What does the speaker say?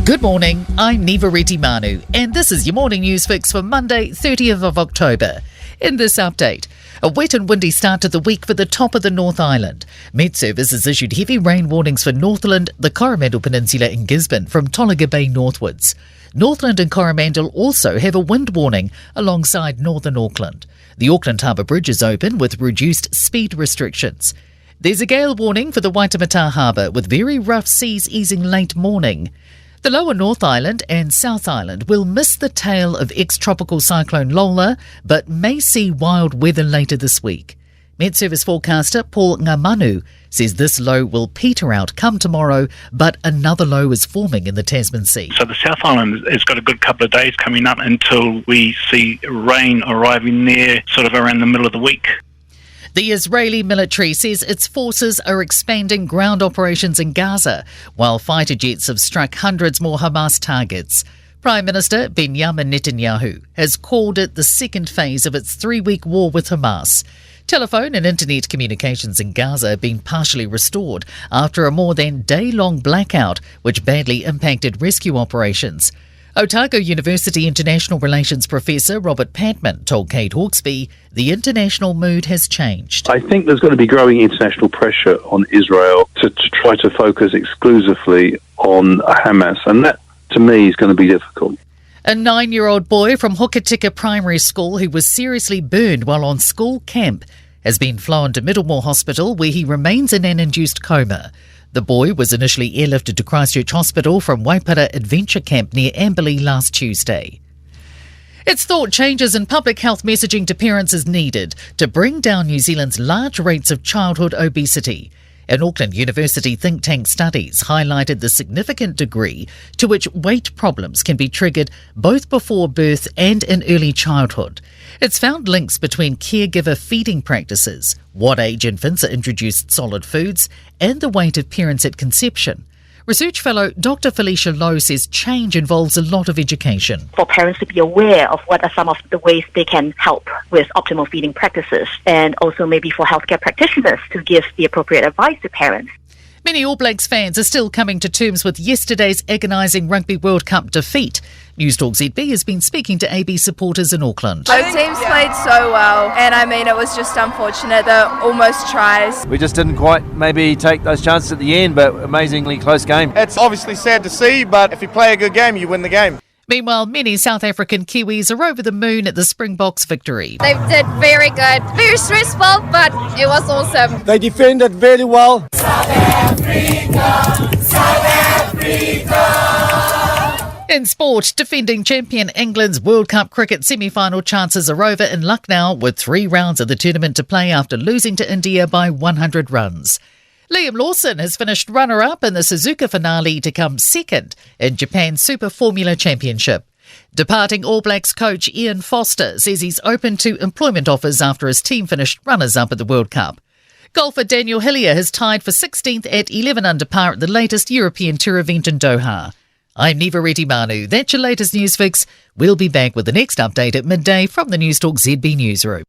Good morning, I'm Nivareti Manu, and this is your morning news fix for Monday, 30th of October. In this update, a wet and windy start to the week for the top of the North Island. Met Service has issued heavy rain warnings for Northland, the Coromandel Peninsula and Gisborne from Tolaga Bay northwards. Northland and Coromandel also have a wind warning alongside northern Auckland. The Auckland Harbour Bridge is open with reduced speed restrictions. There's a gale warning for the Waitemata Harbour with very rough seas easing late morning. The lower North Island and South Island will miss the tail of ex-tropical cyclone Lola, but may see wild weather later this week. Met Service forecaster Paul Ngamanu says this low will peter out come tomorrow, but another low is forming in the Tasman Sea. So the South Island has got a good couple of days coming up until we see rain arriving there sort of around the middle of the week. The Israeli military says its forces are expanding ground operations in Gaza, while fighter jets have struck hundreds more Hamas targets. Prime Minister Benjamin Netanyahu has called it the second phase of its 3-week war with Hamas. Telephone and internet communications in Gaza have been partially restored after a more than day-long blackout, which badly impacted rescue operations. Otago University International Relations Professor Robert Patman told Kate Hawkesby the international mood has changed. I think there's going to be growing international pressure on Israel to try to focus exclusively on Hamas, and that, to me, is going to be difficult. A 9-year-old boy from Hokitika Primary School who was seriously burned while on school camp has been flown to Middlemore Hospital, where he remains in an induced coma. The boy was initially airlifted to Christchurch Hospital from Waipara Adventure Camp near Amberley last Tuesday. It's thought changes in public health messaging to parents is needed to bring down New Zealand's large rates of childhood obesity. An Auckland University think tank studies highlighted the significant degree to which weight problems can be triggered both before birth and in early childhood. It's found links between caregiver feeding practices, what age infants are introduced solid foods, and the weight of parents at conception. Research fellow Dr. Felicia Lowe says change involves a lot of education. For parents to be aware of what are some of the ways they can help with optimal feeding practices, and also maybe for healthcare practitioners to give the appropriate advice to parents. Many All Blacks fans are still coming to terms with yesterday's agonising Rugby World Cup defeat. Newstalk ZB has been speaking to AB supporters in Auckland. Both teams played so well, and it was just unfortunate, the almost tries. We just didn't quite maybe take those chances at the end, but amazingly close game. It's obviously sad to see, but if you play a good game, you win the game. Meanwhile, many South African Kiwis are over the moon at the Springboks' victory. They did very good. Very stressful, but it was awesome. They defended very well. South Africa! In sport, defending champion England's World Cup cricket semi-final chances are over in Lucknow with 3 rounds of the tournament to play after losing to India by 100 runs. Liam Lawson has finished runner-up in the Suzuka finale to come second in Japan's Super Formula Championship. Departing All Blacks coach Ian Foster says he's open to employment offers after his team finished runners-up at the World Cup. Golfer Daniel Hillier has tied for 16th at 11 under par at the latest European Tour event in Doha. I'm Nivareti Manu. That's your latest news fix. We'll be back with the next update at midday from the Newstalk ZB newsroom.